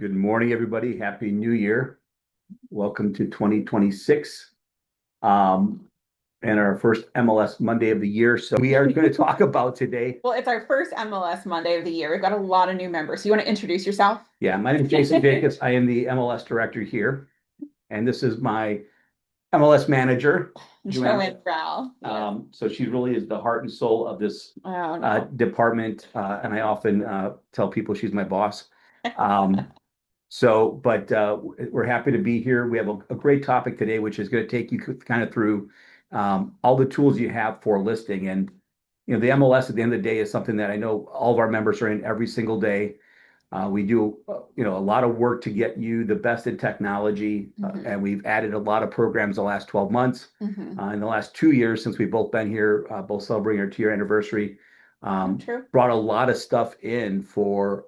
Good morning, everybody. Happy New Year. Welcome to 2026, and our first MLS Monday of the year. So we are going to talk about today. Well, it's our first MLS Monday of the year. We've got a lot of new members. So you want to introduce yourself? Yeah, my name is Jason Jacobs. I am the MLS director here, and this is my MLS manager, Joanna. Joanne Brow. Yeah. So she really is the heart and soul of this Oh, no. department, and I often tell people she's my boss. Um, but we're happy to be here. We have a great topic today, which is going to take you kind of through all the tools you have for listing. And, the MLS at the end of the day is something that I know all of our members are in every single day. We do, a lot of work to get you the best in technology, and we've added a lot of programs the last 12 months. In the last 2 years, since we've both been here, both celebrating our 2-year anniversary, True. brought a lot of stuff in for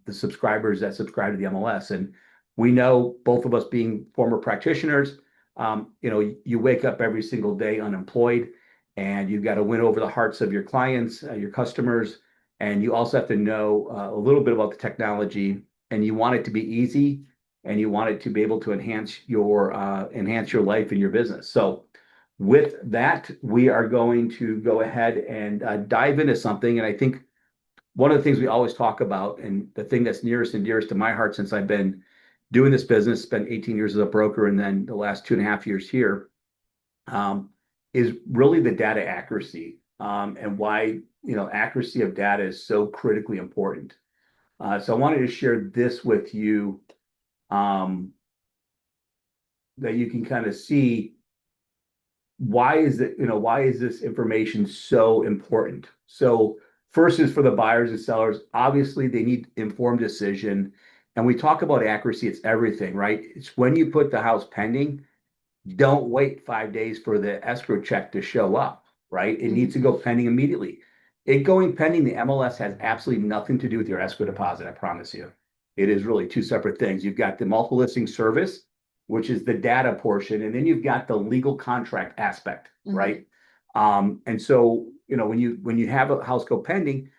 the subscribers that subscribe to the MLS. And we know, both of us being former practitioners, you wake up every single day unemployed, and you've got to win over the hearts of your clients, your customers, and you also have to know a little bit about the technology, and you want it to be easy, and you want it to be able to enhance your life and your business. So with that, we are going to go ahead and dive into something. And I think one of the things we always talk about, and the thing that's nearest and dearest to my heart since I've been doing this business, spent 18 years as a broker, and then the last 2.5 years here, um, is really the data accuracy, and why accuracy of data is so critically important. So I wanted to share this with you, um, that you can kind of see why is this information so important. So first is for the buyers and sellers. Obviously, they need informed decision. And we talk about accuracy, it's everything, right? It's when you put the house pending, don't wait 5 days for the escrow check to show up, right? It needs to go pending immediately. It going pending, the MLS has absolutely nothing to do with your escrow deposit, I promise you. It is really two separate things. You've got the multiple listing service, which is the data portion, and then you've got the legal contract aspect, right? And so, when you have a house go pending,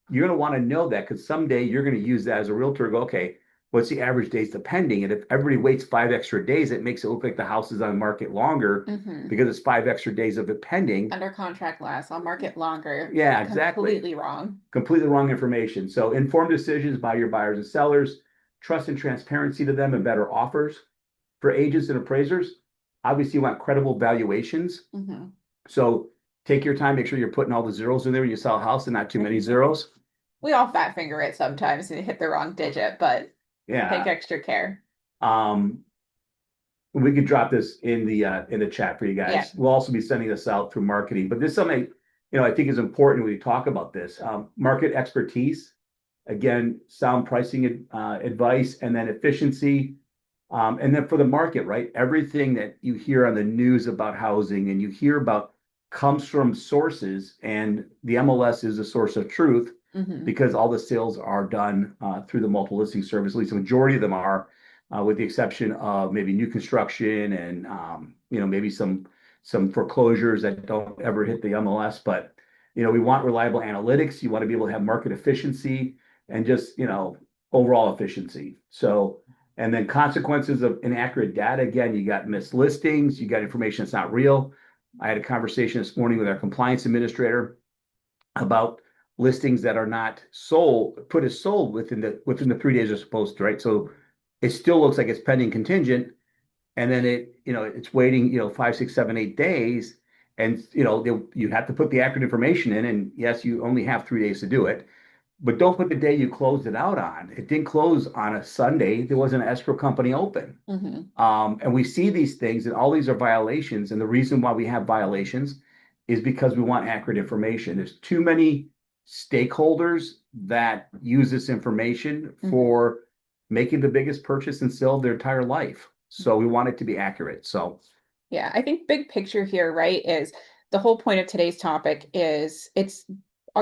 you're going to want to know that, because someday you're going to use that as a realtor to go, okay, what's the average days to pending? And if everybody waits 5 extra days, it makes it look like the house is on the market longer because it's 5 extra days of it pending. Under contract less, I'll market longer. Yeah, exactly. Completely wrong. Completely wrong information. So informed decisions by your buyers and sellers, trust and transparency to them, and better offers. For agents and appraisers, obviously you want credible valuations. So take your time, make sure you're putting all the zeros in there when you sell a house and not too many zeros. We all fat finger it sometimes and hit the wrong digit, but take Yeah. extra care. Um, we could drop this in the chat for you guys. Yeah. We'll also be sending this out through marketing, but this is something I think is important when we talk about this. Market expertise, again, sound pricing advice, and then efficiency. And then for the market, right? Everything that you hear on the news about housing and you hear about comes from sources, and the MLS is a source of truth because all the sales are done through the multiple listing service. At least the majority of them are, with the exception of maybe new construction and maybe some foreclosures that don't ever hit the MLS. But we want reliable analytics. You want to be able to have market efficiency and just overall efficiency. So, and then consequences of inaccurate data. Again, you got missed listings, you got information that's not real. I had a conversation this morning with our compliance administrator about listings that are not sold, put as sold within the 3 days they're supposed to, right? So it still looks like it's pending contingent, and then it's waiting 5, 6, 7, 8 days, and you have to put the accurate information in, and yes, you only have 3 days to do it. But don't put the day you closed it out on. It didn't close on a Sunday. There wasn't an escrow company open. And we see these things, and all these are violations. And the reason why we have violations is because we want accurate information. There's too many stakeholders that use this information for making the biggest purchase and sale of their entire life. So we want it to be accurate. So yeah, I think big picture here, right, is the whole point of today's topic is it's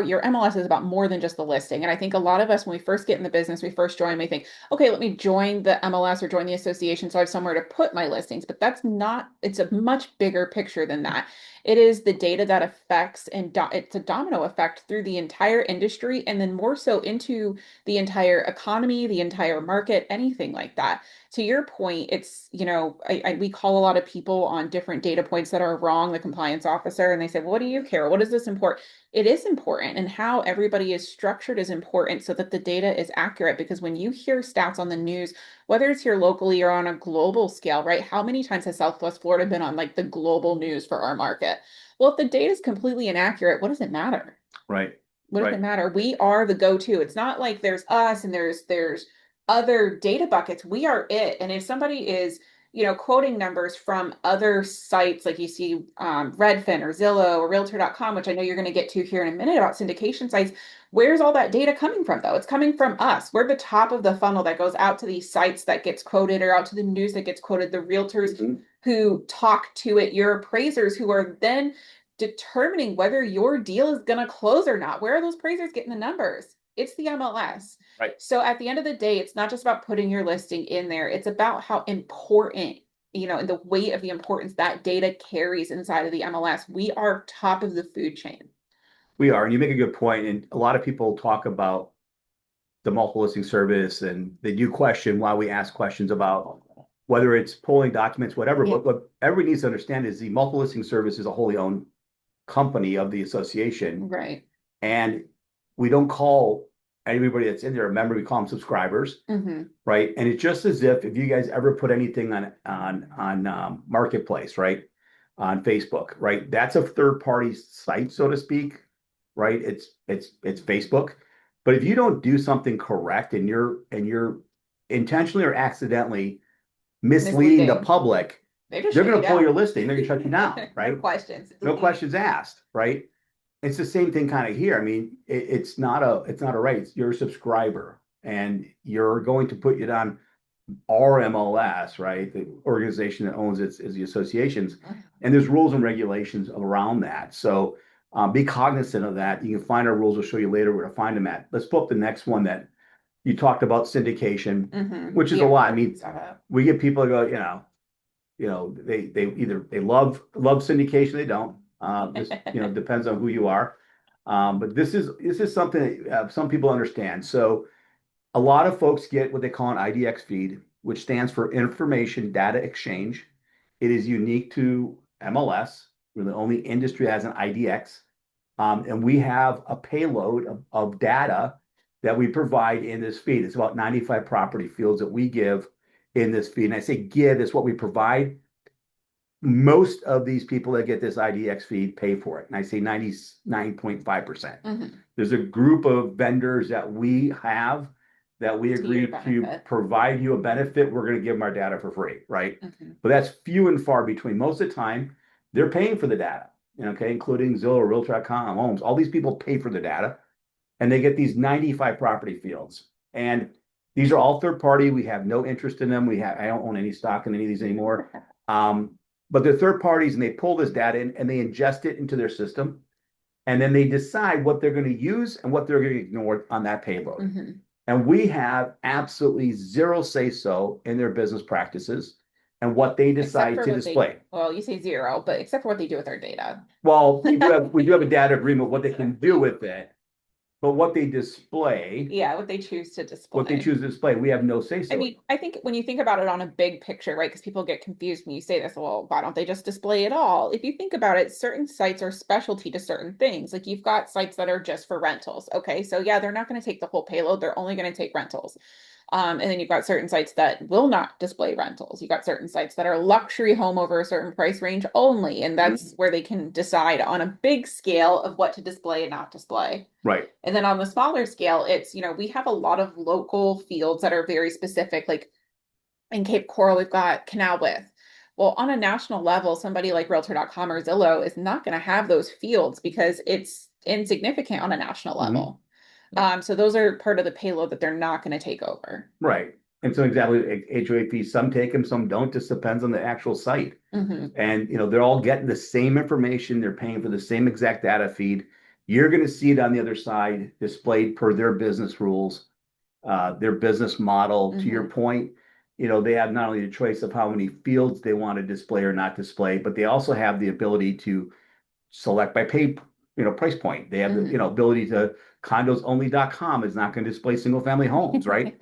your MLS is about more than just the listing. And I think a lot of us, when we first get in the business, we first join, we think, okay, let me join the MLS or join the association so I have somewhere to put my listings. But that's not, it's a much bigger picture than that. It is the data that affects and it's a domino effect through the entire industry and then more so into the entire economy, the entire market, anything like that. To your point, it's, we call a lot of people on different data points that are wrong, the compliance officer, and they say, well, what do you care? What is this important? It is important, and how everybody is structured is important so that the data is accurate. Because when you hear stats on the news, whether it's here locally or on a global scale, right? How many times has Southwest Florida been on like the global news for our market? Well, if the data is completely inaccurate, what does it matter? Right. What does it Right. matter? We are the go-to. It's not like there's us and there's other data buckets. We are it. And if somebody is, quoting numbers from other sites, like you see Redfin or Zillow or Realtor.com, which I know you're going to get to here in a minute about syndication sites, where's all that data coming from, though? It's coming from us. We're the top of the funnel that goes out to these sites that gets quoted or out to the news that gets quoted, the realtors who talk to it, your appraisers who are then determining whether your deal is going to close or not. Where are those appraisers getting the numbers? It's the MLS. Right. So at the end of the day, it's not just about putting your listing in there. It's about how important, and the weight of the importance that data carries inside of the MLS. We are top of the food chain. We are, and you make a good point. And a lot of people talk about the multiple listing service, and they do question why we ask questions about whether it's pulling documents, whatever. Yeah. But what everybody needs to understand is the multiple listing service is a wholly owned company of the association. Right. And we don't call anybody that's in there a member, we call them subscribers. Right. And it's just as if you guys ever put anything on Marketplace, right? On Facebook, right? That's a third party site, so to speak, right? It's Facebook. But if you don't do something correct and you're intentionally or accidentally misleading the public, they're going to pull your listing, they're going to shut you down, right? No questions. No questions asked, right? It's the same thing kind of here. I mean, it's not a right. You're a subscriber, and you're going to put it on our MLS, right? The organization that owns it is the associations, and there's rules and regulations around that. So be cognizant of that. You can find our rules. We'll show you later where to find them at. Let's pull up the next one that you talked about, syndication, which is a lot. I mean, we get people that go, they love syndication, they don't. Just depends on who you are. But this is something that some people understand. So a lot of folks get what they call an IDX feed, which stands for Information Data Exchange. It is unique to MLS. We're the only industry that has an IDX. And we have a payload of data that we provide in this feed. It's about 95 property fields that we give in this feed. And I say give is what we provide. Most of these people that get this IDX feed pay for it. And I say 99.5%. There's a group of vendors that we have that we agree to provide you a benefit. We're going to give them our data for free, right? But that's few and far between. Most of the time, they're paying for the data, okay, including Zillow, Realtor.com, Homes. All these people pay for the data, and they get these 95 property fields. And these are all third party. We have no interest in them. I don't own any stock in any of these anymore. But they're third parties, and they pull this data in and they ingest it into their system. And then they decide what they're going to use and what they're going to ignore on that payload. And we have absolutely zero say so in their business practices and what they decide to display. Well, you say zero, but except for what they do with our data. Well, we do have a data agreement, what they can do with it. But what they display, what they choose to display, we have no say so. I mean, I think when you think about it on a big picture, right? Because people get confused when you say this. Well, why don't they just display it all? If you think about it, certain sites are specialty to certain things. Like you've got sites that are just for rentals. Okay, so yeah, they're not going to take the whole payload. They're only going to take rentals. And then you've got certain sites that will not display rentals. You've got certain sites that are luxury home over a certain price range only. And that's where they can decide on a big scale of what to display and not display. Right. And then on the smaller scale, it's, we have a lot of local fields that are very specific. Like in Cape Coral, we've got canal width. Well, on a national level, somebody like Realtor.com or Zillow is not going to have those fields because it's insignificant on a national level. So those are part of the payload that they're not going to take over. Right. And so exactly, HOA fees, some take them, some don't. Just depends on the actual site. And, they're all getting the same information. They're paying for the same exact data feed. You're going to see it on the other side displayed per their business rules, their business model. To your Mhm. point, they have not only the choice of how many fields they want to display or not display, but they also have the ability to select by pay, price point. They have the, Mhm. ability to condosonly.com is not going to display single family homes, right?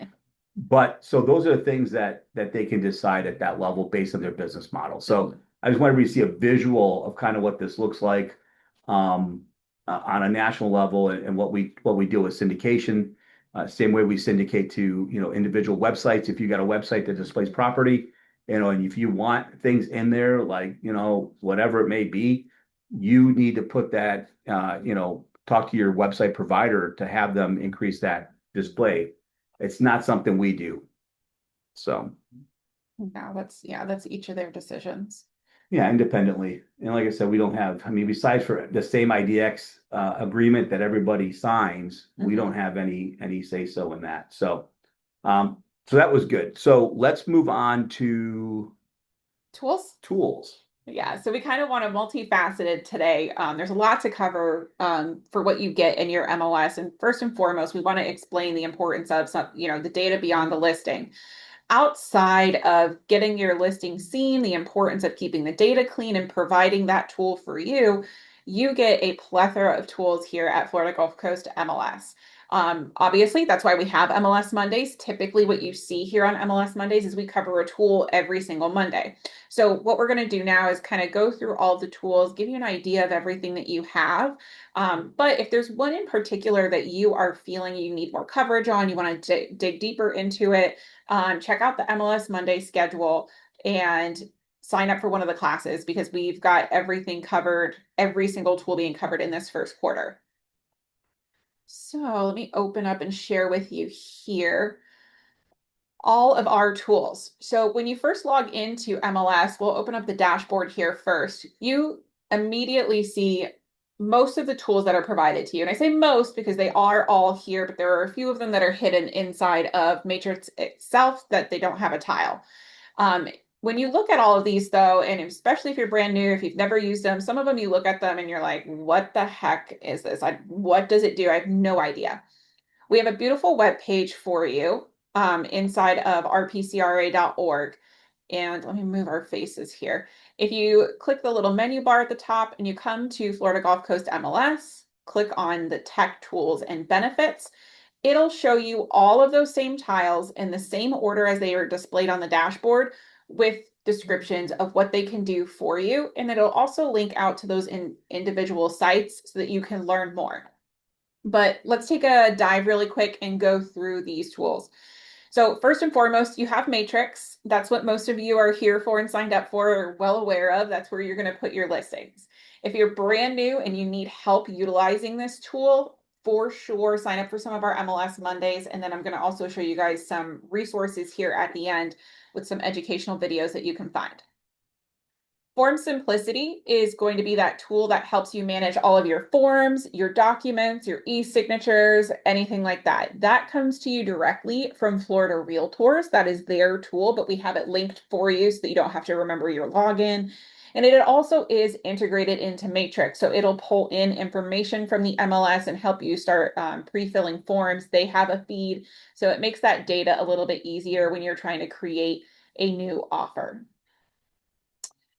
But so those are the things that they can decide at that level based on their business model. So I just wanted to see a visual of kind of what this looks like um, on a national level and what we do with syndication. Same way we syndicate to individual websites. If you got a website that displays property, and if you want things in there like whatever it may be, you need to put that talk to your website provider to have them increase that display. It's not something we do. So No, that's each of their decisions. yeah, independently. And like I said, we don't have, I mean, besides for the same IDX agreement that everybody signs, we don't Mhm. have any say so in that. So that was good. So let's move on to Tools. tools. Yeah, so we kind of want a multifaceted today. There's a lot to cover for what you get in your MLS. And first and foremost, we want to explain the importance of the data beyond the listing. Outside of getting your listing seen, the importance of keeping the data clean and providing that tool for you, you get a plethora of tools here at Florida Gulf Coast MLS. Obviously, that's why we have MLS Mondays. Typically, what you see here on MLS Mondays is we cover a tool every single Monday. So, what we're going to do now is kind of go through all the tools, give you an idea of everything that you have. But if there's one in particular that you are feeling you need more coverage on, you want to dig deeper into it, check out the MLS Monday schedule and sign up for one of the classes because we've got everything covered, every single tool being covered in this first quarter. So let me open up and share with you here all of our tools. So when you first log into MLS, we'll open up the dashboard here first. You immediately see most of the tools that are provided to you. And I say most because they are all here, but there are a few of them that are hidden inside of Matrix itself that they don't have a tile. Um, when you look at all of these, though, and especially if you're brand new, if you've never used them, some of them you look at them and you're like, what the heck is this? What does it do? I have no idea. We have a beautiful web page for you inside of rpcra.org. And let me move our faces here. If you click the little menu bar at the top and you come to Florida Gulf Coast MLS, click on the tech tools and benefits, it'll show you all of those same tiles in the same order as they are displayed on the dashboard with descriptions of what they can do for you. And it'll also link out to those individual sites so that you can learn more. But let's take a dive really quick and go through these tools. So first and foremost, you have Matrix. That's what most of you are here for and signed up for or well aware of. That's where you're going to put your listings. If you're brand new and you need help utilizing this tool, for sure, sign up for some of our MLS Mondays. And then I'm going to also show you guys some resources here at the end with some educational videos that you can find. Form Simplicity is going to be that tool that helps you manage all of your forms, your documents, your e-signatures, anything like that. That comes to you directly from Florida Realtors. That is their tool, but we have it linked for you so that you don't have to remember your login. And it also is integrated into Matrix. So it'll pull in information from the MLS and help you start pre-filling forms. They have a feed, so it makes that data a little bit easier when you're trying to create a new offer.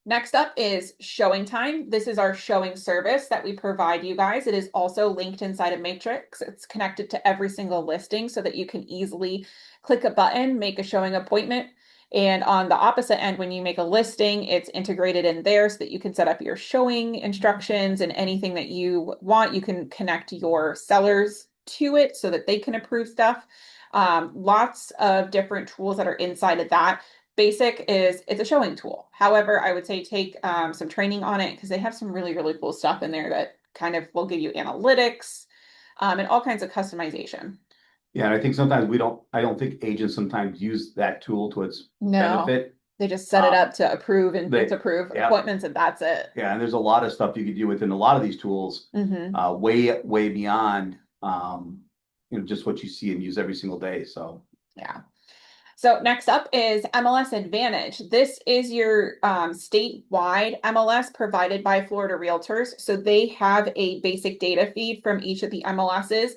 Next up is showing time. This is our showing service that we provide you guys. It is also linked inside of Matrix. It's connected to every single listing so that you can easily click a button, make a showing appointment. And on the opposite end, when you make a listing, it's integrated in there so that you can set up your showing instructions and anything that you want. You can connect your sellers to it so that they can approve stuff. Lots of different tools that are inside of that. Basic is it's a showing tool. However, I would say take some training on it because they have some really, really cool stuff in there that kind of will give you analytics and all kinds of customization. Yeah, and I think sometimes I don't think agents sometimes use that tool to its No, benefit. they just set it Um, up to approve and they, disapprove yeah, appointments, and that's it. yeah, and there's a lot of stuff you could do within a lot of these tools, Hmm. way beyond, just what you see and use every single day. So Yeah. So next up is MLS Advantage. This is your statewide MLS provided by Florida Realtors. So they have a basic data feed from each of the MLSs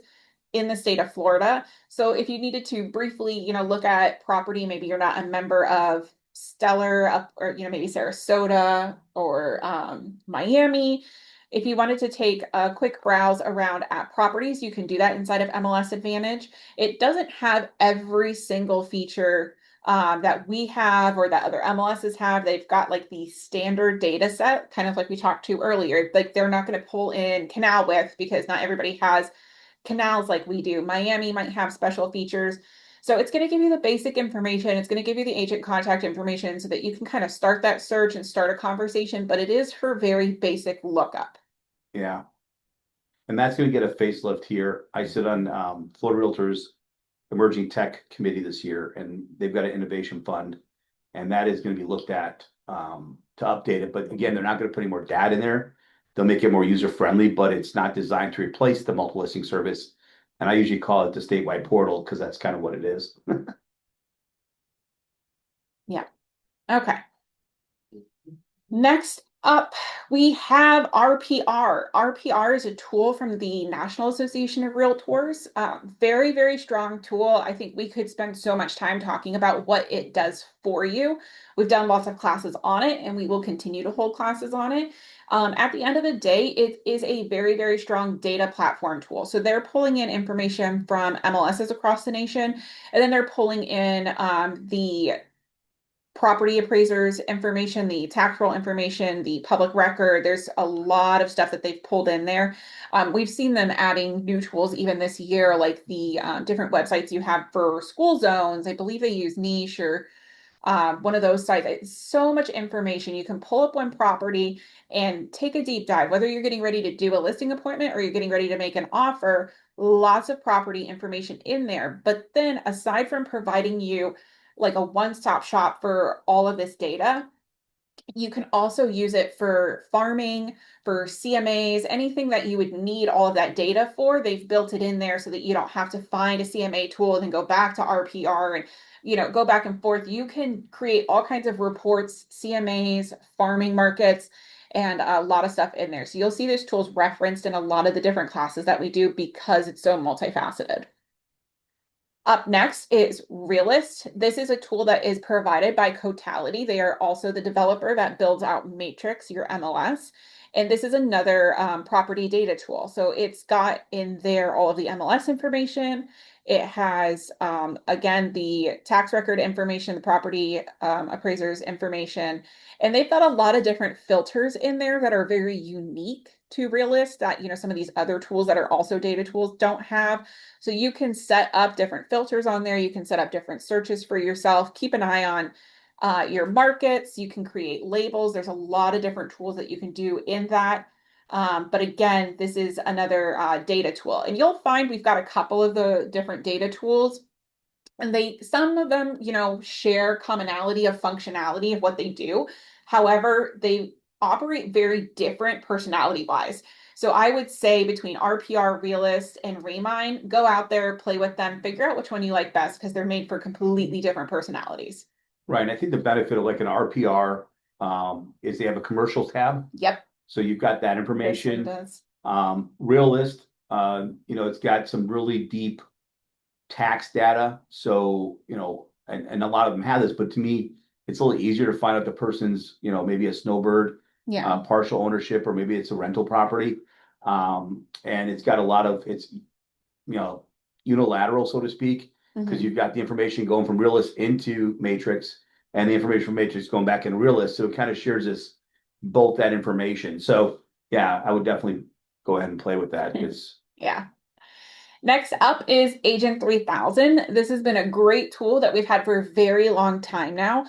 in the state of Florida. So if you needed to briefly, look at property, maybe you're not a member of Stellar up or maybe Sarasota or Miami. If you wanted to take a quick browse around at properties, you can do that inside of MLS Advantage. It doesn't have every single feature that we have or that other MLSs have. They've got like the standard data set, kind of like we talked to earlier. Like they're not going to pull in canal width because not everybody has canals like we do. Miami might have special features. So it's going to give you the basic information. It's going to give you the agent contact information so that you can kind of start that search and start a conversation, but it is for very basic lookup. Yeah. And that's going to get a facelift here. I sit on Florida Realtors Emerging Tech Committee this year, and they've got an innovation fund, and that is going to be looked at to update it. But again, they're not going to put any more data in there. They'll make it more user friendly, but it's not designed to replace the multiple listing service. And I usually call it the statewide portal because that's kind of what it is. Yeah. Okay. Next up, we have RPR. RPR is a tool from the National Association of Realtors. Very, very strong tool. I think we could spend so much time talking about what it does for you. We've done lots of classes on it, and we will continue to hold classes on it. At the end of the day, it is a very, very strong data platform tool. So they're pulling in information from MLSs across the nation, and then they're pulling in the property appraisers information, the tax roll information, the public record. There's a lot of stuff that they've pulled in there. We've seen them adding new tools even this year, like the different websites you have for school zones. I believe they use Niche or one of those sites. It's so much information. You can pull up one property and take a deep dive, whether you're getting ready to do a listing appointment or you're getting ready to make an offer, lots of property information in there. But then aside from providing you like a one-stop shop for all of this data, you can also use it for farming, for CMAs, anything that you would need all of that data for. They've built it in there so that you don't have to find a CMA tool and then go back to RPR and go back and forth. You can create all kinds of reports, CMAs, farming markets, and a lot of stuff in there. So you'll see these tools referenced in a lot of the different classes that we do because it's so multifaceted. Up next is Realist. This is a tool that is provided by Cotality. They are also the developer that builds out Matrix, your MLS. And this is another property data tool. So it's got in there all of the MLS information. It has, again, the tax record information, the property appraisers information. And they've got a lot of different filters in there that are very unique to Realist that, some of these other tools that are also data tools don't have. So you can set up different filters on there. You can set up different searches for yourself. Keep an eye on your markets. You can create labels. There's a lot of different tools that you can do in that. But again, this is another data tool. And you'll find we've got a couple of the different data tools. And some of them, share commonality of functionality of what they do. However, they operate very different personality wise. So I would say between RPR, Realist, and Remine, go out there, play with them, figure out which one you like best because they're made for completely different personalities. Right. And I think the benefit of like an RPR is they have a commercial tab. Yep. So you've got that This one information. does. Realist, it's got some really deep tax data. So, and a lot of them have this, but to me, it's a little easier to find out the person's, maybe a snowbird, Yeah. partial ownership, or maybe it's a rental property. And it's got a lot of, unilateral, so to speak, because Mhm. you've got the information going from Realist into Matrix and the information from Matrix going back in Realist. So it kind of shares this, both that information. So yeah, I would definitely go ahead and play with that because Yeah. Next up is Agent 3000. This has been a great tool that we've had for a very long time now.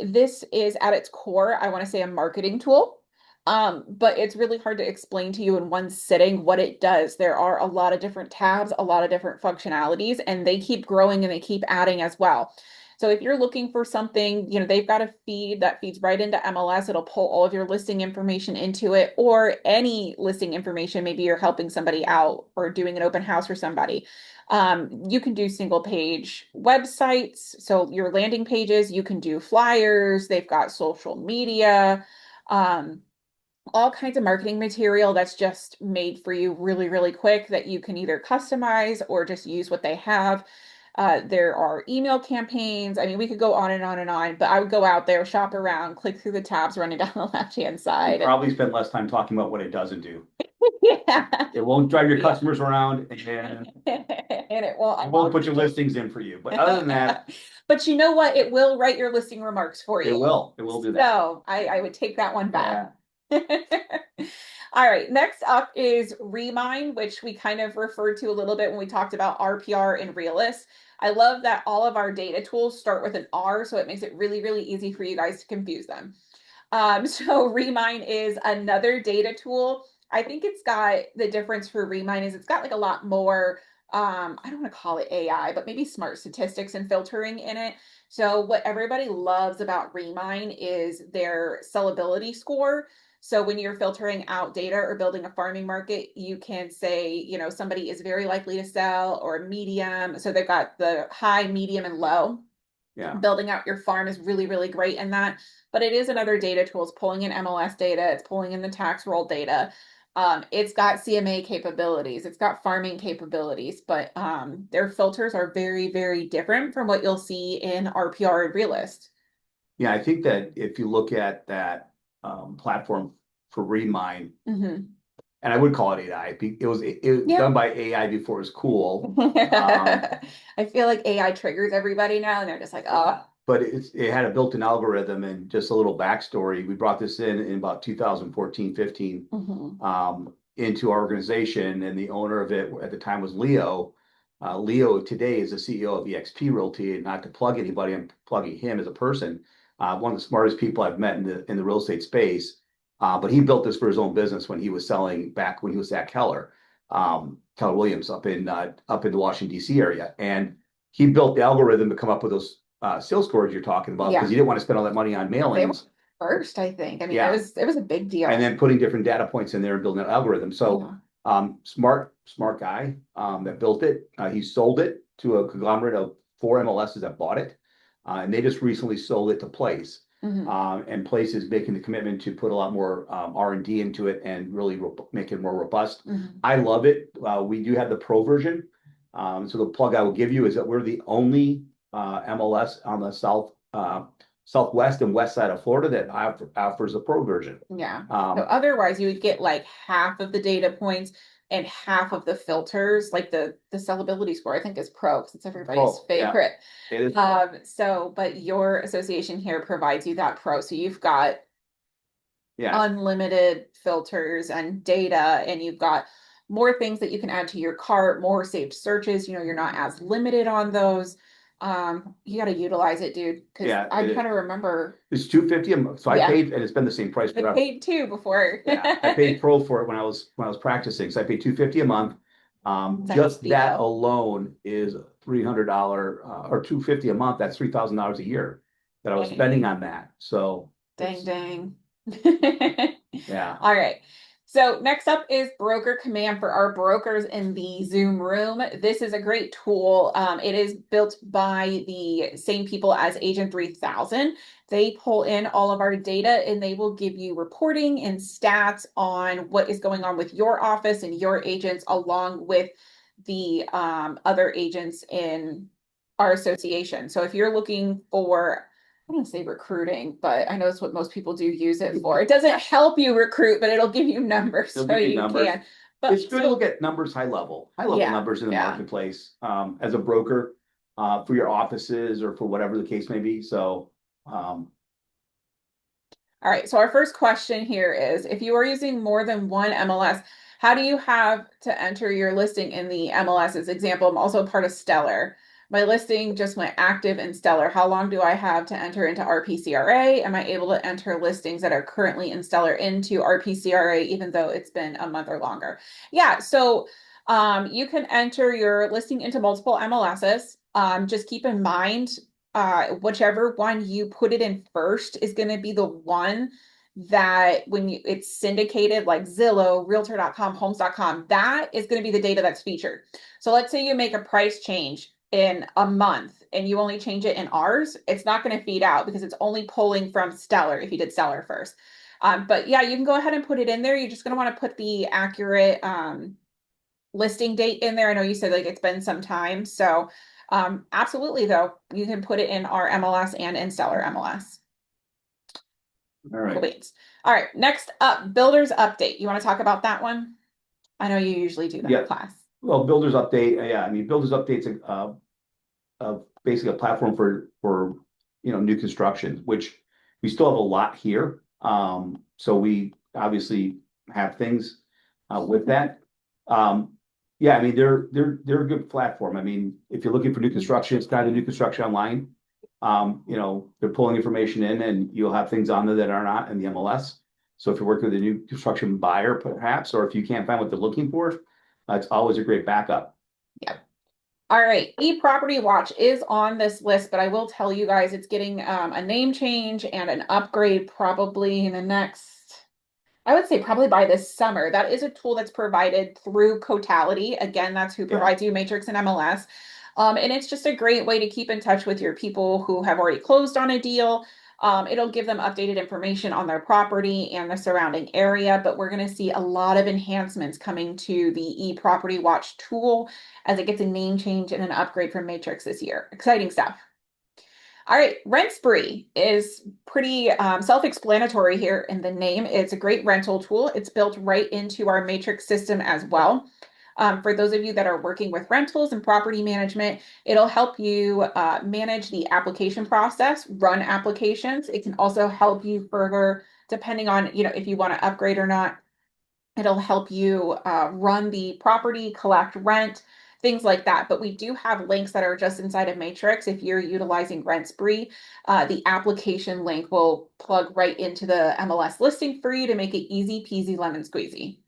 This is at its core, I want to say a marketing tool. But it's really hard to explain to you in one sitting what it does. There are a lot of different tabs, a lot of different functionalities, and they keep growing and they keep adding as well. So if you're looking for something, they've got a feed that feeds right into MLS. It'll pull all of your listing information into it, or any listing information. Maybe you're helping somebody out or doing an open house for somebody. You can do single page websites. So your landing pages, you can do flyers. They've got social media. Um, all kinds of marketing material that's just made for you really, really quick that you can either customize or just use what they have. There are email campaigns. I mean, we could go on and on and on, but I would go out there, shop around, click through the tabs running down the left-hand You side. And probably spend less time talking about what it doesn't do. yeah. It won't drive your Yeah. customers around and And it won't it won't unlock put your listings in for you. But other than that, But you know what? It will write your listing remarks for it you. will. It will do that. So I would take that one Yeah. back. All right, next up is Remine, which we kind of referred to a little bit when we talked about RPR and Realist. I love that all of our data tools start with an R, so it makes it really, really easy for you guys to confuse them. So Remine is another data tool. I think it's got the difference for Remine is it's got like a lot more, I don't want to call it AI, but maybe smart statistics and filtering in it. So what everybody loves about Remine is their sellability score. So when you're filtering out data or building a farming market, you can say, somebody is very likely to sell or medium. So they've got the high, medium, and low. Yeah. Building out your farm is really, really great in that. But it is another data tool. It's pulling in MLS data, it's pulling in the tax roll data. It's got CMA capabilities, it's got farming capabilities, but their filters are very, very different from what you'll see in RPR and Realist. Yeah, I think that if you look at that platform for Remine, Mm-hmm. and I would call it AI. It was Yeah. done by AI before it was cool. I feel like AI triggers everybody now, and they're just like, oh. But it had a built-in algorithm and just a little backstory. We brought this in about 2014, 15 Mm-hmm. into our organization, and the owner of it at the time was Leo. Leo today is the CEO of EXP Realty, and not to plug anybody, I'm plugging him as a person. One of the smartest people I've met in the real estate space. But he built this for his own business when he was selling back when he was at Keller Williams up in the Washington D.C. area, and he built the algorithm to come up with those sales scores you're talking about because Yeah. he didn't want to spend all that money on They were mailings. first, I think. I mean, Yeah, it was a big deal. and then putting different data points in there and building an algorithm. So Yeah. smart guy that built it. He sold it to a conglomerate of four MLSs that bought it, and they just recently sold it to Place. Mm-hmm. And Place is making the commitment to put a lot more R&D into it and really make it more robust. Mm-hmm. I love it. We do have the pro version. So the plug I will give you is that we're the only MLS on the southwest and west side of Florida that offers a pro version. Yeah. So Um, otherwise you would get like half of the data points and half of the filters, like the sellability score, I think is pro because it's everybody's yeah, favorite. it is. So but your association here provides you that pro. So you've got Yeah, unlimited filters and data, and you've got more things that you can add to your cart, more saved searches. You're not as limited on those. You got to utilize it, dude, because yeah. I'm trying to remember. It's 250 a month. So I Yeah, paid, and it's been the same price I forever. paid two before. Yeah, I paid pro for it when I was practicing. So I paid 250 a month. It's a Just that steal. alone is $300 or 250 a month. That's $3,000 a year that I was spending Dang, on that. So dang, it's dang. yeah, All right. So next up is Broker Command for our brokers in the Zoom room. This is a great tool. It is built by the same people as Agent 3000. They pull in all of our data and they will give you reporting and stats on what is going on with your office and your agents, along with the other agents in our association. So if you're looking for, I don't say recruiting, but I know it's what most people do use it for. It doesn't help you recruit, but it'll give you numbers they'll so give you you numbers. can. But It's good to look at numbers high level yeah, numbers in the yeah. marketplace as a broker for your offices or for whatever the case may be. So um, All right. So our first question here is, if you are using more than one MLS, how do you have to enter your listing in the MLS's example? I'm also part of Stellar. My listing just went active in Stellar. How long do I have to enter into RPCRA? Am I able to enter listings that are currently in Stellar into RPCRA, even though it's been a month or longer? Yeah. So you can enter your listing into multiple MLSs. Just keep in mind whichever one you put it in first is going to be the one that when it's syndicated, like Zillow, Realtor.com, Homes.com, that is going to be the data that's featured. So let's say you make a price change in a month and you only change it in ours, it's not going to feed out because it's only pulling from Stellar if you did Stellar first. But yeah, you can go ahead and put it in there. You're just going to want to put the accurate listing date in there. I know you said like it's been some time. So absolutely though, you can put it in our MLS and in Stellar MLS. All Cool right. beans. All right, next up, builders update. You want to talk about that one? I know you usually do them in Yeah. class. Well, builders update. Yeah. I mean, builders updates basically a platform for new construction, which we still have a lot here. So we obviously have things with that. Yeah, I mean they're a good platform. I mean, if you're looking for new construction, it's kind of new construction online. They're pulling information in, and you'll have things on there that are not in the MLS. So if you're working with a new construction buyer, perhaps, or if you can't find what they're looking for, it's always a great backup. Yeah. All right, eProperty Watch is on this list, but I will tell you guys it's getting a name change and an upgrade probably in the next, I would say probably by this summer. That is a tool that's provided through Cotality. Again, that's who Yeah. provides you Matrix and MLS. And it's just a great way to keep in touch with your people who have already closed on a deal. It'll give them updated information on their property and the surrounding area, but we're going to see a lot of enhancements coming to the eProperty Watch tool as it gets a name change and an upgrade from Matrix this year. Exciting stuff. All right, Rent Spree is pretty self-explanatory here in the name. It's a great rental tool. It's built right into our Matrix system as well. For those of you that are working with rentals and property management, it'll help you manage the application process, run applications. It can also help you further, depending on, if you want to upgrade or not. It'll help you run the property, collect rent, things like that. But we do have links that are just inside of Matrix. If you're utilizing Rent Spree, the application link will plug right into the MLS listing for you to make it easy peasy lemon squeezy.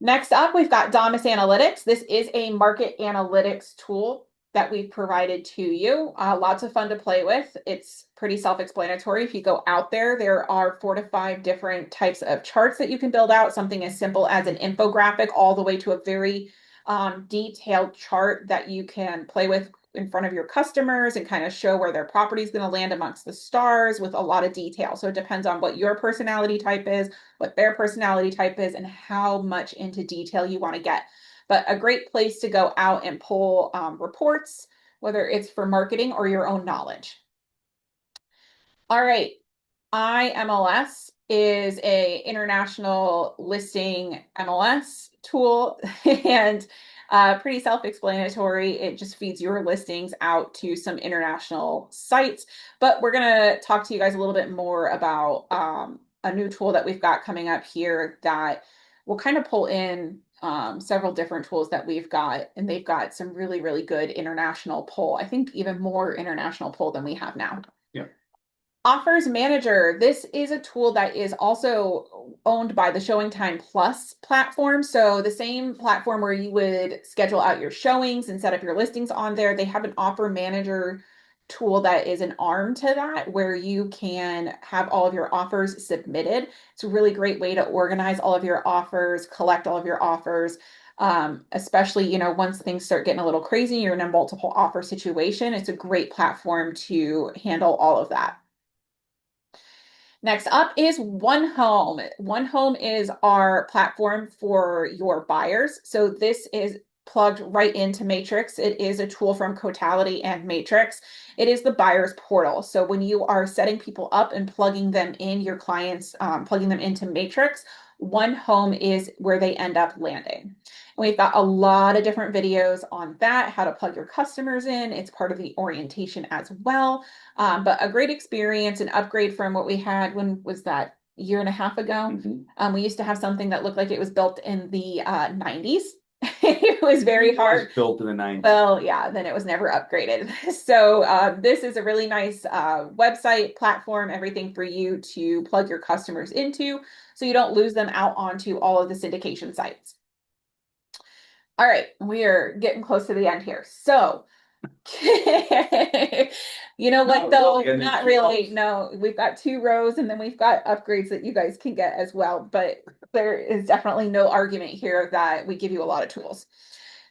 Next up, we've got Domus Analytics. This is a market analytics tool that we've provided to you. Lots of fun to play with. It's pretty self-explanatory. If you go out there, there are 4 to 5 different types of charts that you can build out, something as simple as an infographic all the way to a very detailed chart that you can play with in front of your customers and kind of show where their property is going to land amongst the stars with a lot of detail. So it depends on what your personality type is, what their personality type is, and how much into detail you want to get. But a great place to go out and pull reports, whether it's for marketing or your own knowledge. All right, IMLS is a international listing MLS tool and pretty self-explanatory. It just feeds your listings out to some international sites. But we're going to talk to you guys a little bit more about a new tool that we've got coming up here that will kind of pull in several different tools that we've got, and they've got some really, really good international pull. I think even more international pull than we have now. Yeah. Offers Manager. This is a tool that is also owned by the Showing Time Plus platform. So the same platform where you would schedule out your showings and set up your listings on there, they have an Offer Manager tool that is an arm to that where you can have all of your offers submitted. It's a really great way to organize all of your offers, collect all of your offers. Especially, once things start getting a little crazy, you're in a multiple offer situation. It's a great platform to handle all of that. Next up is One Home. One Home is our platform for your buyers. So this is plugged right into Matrix. It is a tool from Cotality and Matrix. It is the buyer's portal. So when you are setting people up and plugging them in, your clients, plugging them into Matrix, One Home is where they end up landing. And we've got a lot of different videos on that, how to plug your customers in. It's part of the orientation as well. But a great experience, an upgrade from what we had, when was that, year and a half ago? We used to have something that looked like it was built in the 90s. It was very hard. It was built in the 90s. Well, yeah, then it was never upgraded. So this is a really nice website platform, everything for you to plug your customers into so you don't lose them out onto all of the syndication sites. All right, we are getting close to the end here. So You know what, No, though? really, and Not it's really. close. No, we've got 2 rows and then we've got upgrades that you guys can get as well. But there is definitely no argument here that we give you a lot of tools.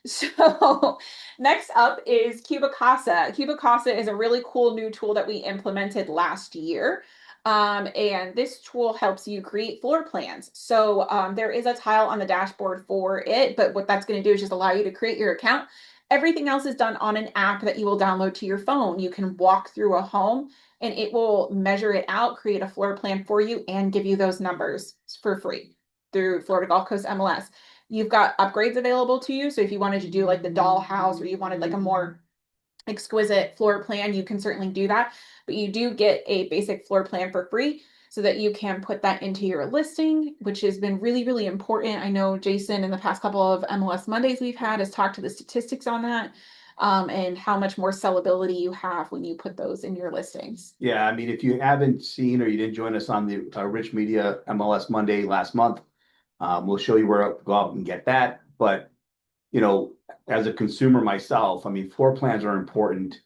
So next up is Cubicasa. Cubicasa is a really cool new tool that we implemented last year. And this tool helps you create floor plans. So there is a tile on the dashboard for it, but what that's going to do is just allow you to create your account. Everything else is done on an app that you will download to your phone. You can walk through a home and it will measure it out, create a floor plan for you, and give you those numbers for free through Florida Gulf Coast MLS. You've got upgrades available to you. So if you wanted to do like the dollhouse or you wanted like a more exquisite floor plan, you can certainly do that. But you do get a basic floor plan for free so that you can put that into your listing, which has been really, really important. I know Jason, in the past couple of MLS Mondays we've had, has talked to the statistics on that, and how much more sellability you have when you put those in your listings. Yeah, I mean, if you haven't seen or you didn't join us on the Rich Media MLS Monday last month, we'll show you where to go out and get that. But, you know, as a consumer myself, I mean, floor plans are important.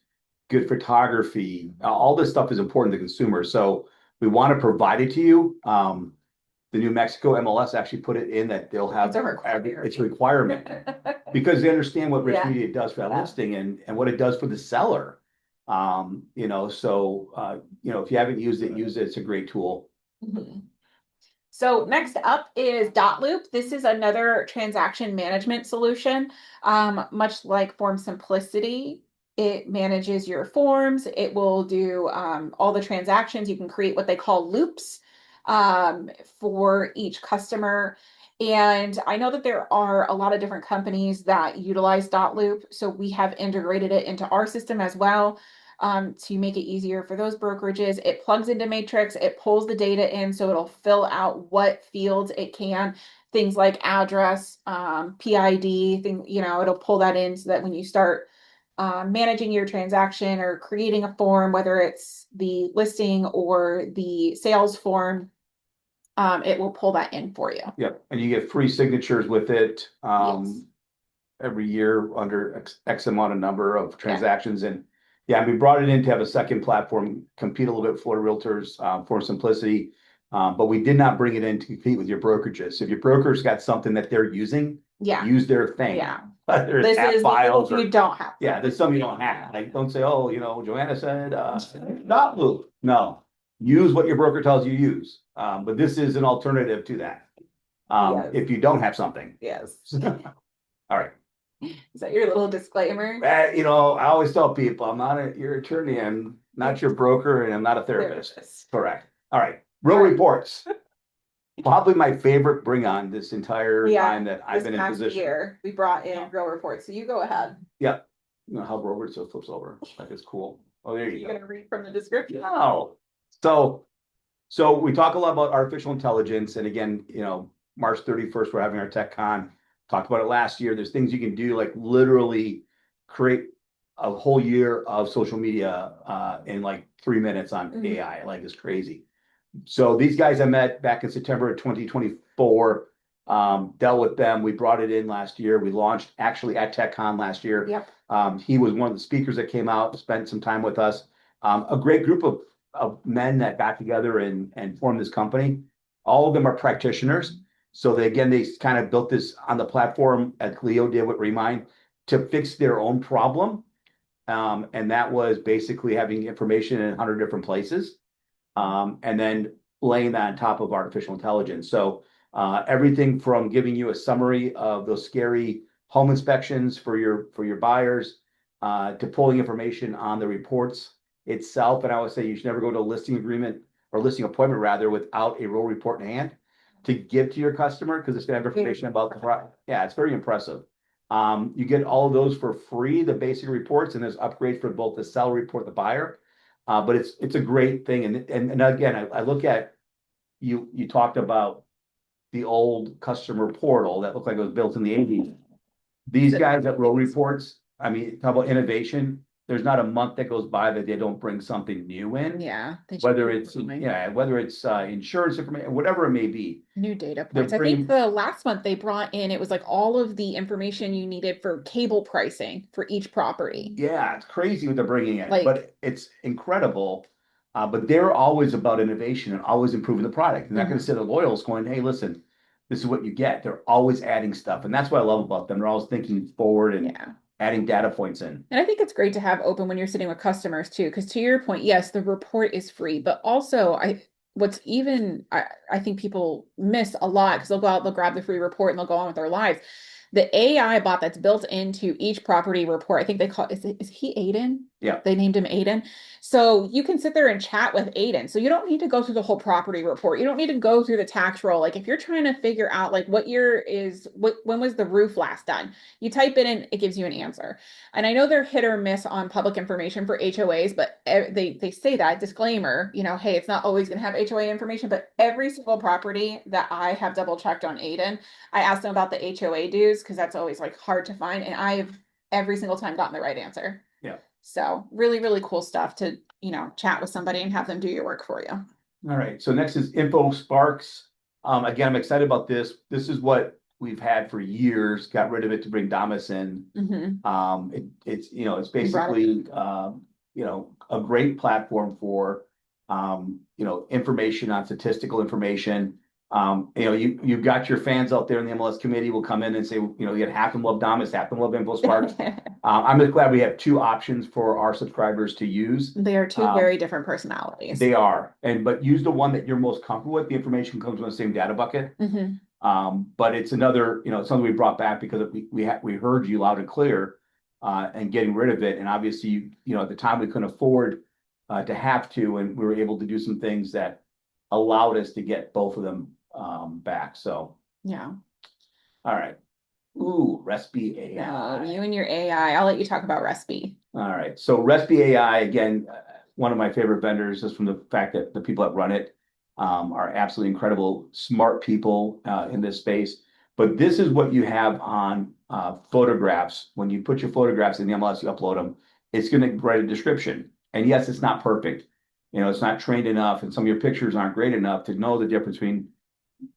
Good photography, all this stuff is important to consumers. So we want to provide it to you. The New Mexico MLS actually put it in that they'll have It's a requirement. it's a requirement because they understand what Rich Yeah. Media does for that Yeah. listing and what it does for the seller. If you haven't used it, use it. It's a great tool. Mhm. So next up is Dotloop. This is another transaction management solution. Much like Form Simplicity, it manages your forms. It will do all the transactions. You can create what they call loops for each customer. And I know that there are a lot of different companies that utilize Dotloop. So we have integrated it into our system as well, to make it easier for those brokerages. It plugs into Matrix, it pulls the data in, so it'll fill out what fields it can, things like address, PID, it'll pull that in so that when you start managing your transaction or creating a form, whether it's the listing or the sales form, it will pull that in for you. Yep, and you get free signatures with it. Yes. Every year under X amount of number of Yeah. transactions. And yeah, we brought it in to have a second platform, compete a little bit for realtors, for simplicity. But we did not bring it in to compete with your brokerages. If your broker's got something that they're using, Yeah. use their thing. Yeah. Whether it's This app is the files little or you don't have. yeah, there's some you don't have. Like don't say, oh, Joanna said Dotloop. No, use what your broker tells you use. But this is an alternative to that. Yes. If you don't have something. Yes. All right. Is that your little disclaimer? I always tell people, I'm not your attorney, I'm not your broker, and I'm not a therapist. Therapist. Correct. All right. Real All right. reports. Probably my favorite bring on this entire Yeah, time that I've This been in past position. year, we brought in real reports, so you go ahead. Yeah. You know, hover over it so it flips over. Like it's cool. Oh, there Are you you go. gonna read from the description? No. So we talk a lot about artificial intelligence, and again, March 31st, we're having our tech con. Talked about it last year. There's things you can do, like literally create a whole year of social media in like 3 minutes on Mhm. AI. Like it's crazy. So these guys I met back in September of 2024, dealt with them. We brought it in last year. We launched actually at TechCon last year. Yep. He was one of the speakers that came out, spent some time with us. A great group of men that got together and formed this company. All of them are practitioners. So they kind of built this on the platform as Leo did with Remine to fix their own problem. And that was basically having information in 100 different places, and then laying that on top of artificial intelligence. So everything from giving you a summary of those scary home inspections for your buyers, to pulling information on the reports itself. And I would say you should never go to a listing agreement or listing appointment rather without a role report in hand to give to your customer because it's going to have information about the product. Yeah, it's very impressive. You get all of those for free, the basic reports, and there's upgrades for both the seller report, the buyer. But it's a great thing. And again, I look at you talked about the old customer portal that looked like it was built in the 80s. These guys that wrote reports, I mean, talk about innovation. there's not a month that goes by that they don't bring something new in, Yeah, they just whether keep it's, going. yeah, whether it's insurance information, whatever it may be. New data They're points. I think bringing, the last month they brought in, it was like all of the information you needed for cable pricing for each property. yeah, it's crazy what they're bringing in, Like, but it's incredible. But they're always about innovation and always improving the product. They're not going to mhm. sit at loyals going, hey, listen, this is what you get. They're always adding stuff. And that's what I love about them. They're always thinking forward and Yeah. adding data points in. And I think it's great to have open when you're sitting with customers too, because to your point, yes, the report is free, but also what's even I think people miss a lot because they'll go out, they'll grab the free report and they'll go on with their lives. The AI bot that's built into each property report, I think they call is he Aiden? Yeah. They named him Aiden. So you can sit there and chat with Aiden. So you don't need to go through the whole property report. You don't need to go through the tax roll. Like if you're trying to figure out like what year is what when was the roof last done, you type it in, it gives you an answer. And I know they're hit or miss on public information for HOAs, but they say that disclaimer, hey, it's not always going to have HOA information, but every single property that I have double checked on Aiden, I asked them about the HOA dues because that's always like hard to find, and I've every single time gotten the right answer. Yeah. So really, really cool stuff to, chat with somebody and have them do your work for you. All right. So next is Info Sparks. Again, I'm excited about this. This is what we've had for years. Got rid of it to bring Damas in. Mm-hmm. It's You brought it. basically a great platform for information on statistical information. You've got your fans out there in the MLS committee will come in and say, you get half of them love Damas, half of them love InfoSparks. I'm just glad we have two options for our subscribers to use. They are two very different personalities. They are, but use the one that you're most comfortable with. The information comes from the same data bucket. Mm-hmm. But it's another, something we brought back because we heard you loud and clear, and getting rid of it. And obviously, at the time we couldn't afford to have to, and we were able to do some things that allowed us to get both of them back. So, Yeah. all right. Ooh, Recipe AI. You and your AI. I'll let you talk about Recipe. All right. So Recipe AI, again, one of my favorite vendors, just from the fact that the people that run it are absolutely incredible, smart people in this space. But this is what you have on photographs. When you put your photographs in the MLS, you upload them, it's going to write a description. And yes, it's not perfect. It's not trained enough, and some of your pictures aren't great enough to know the difference between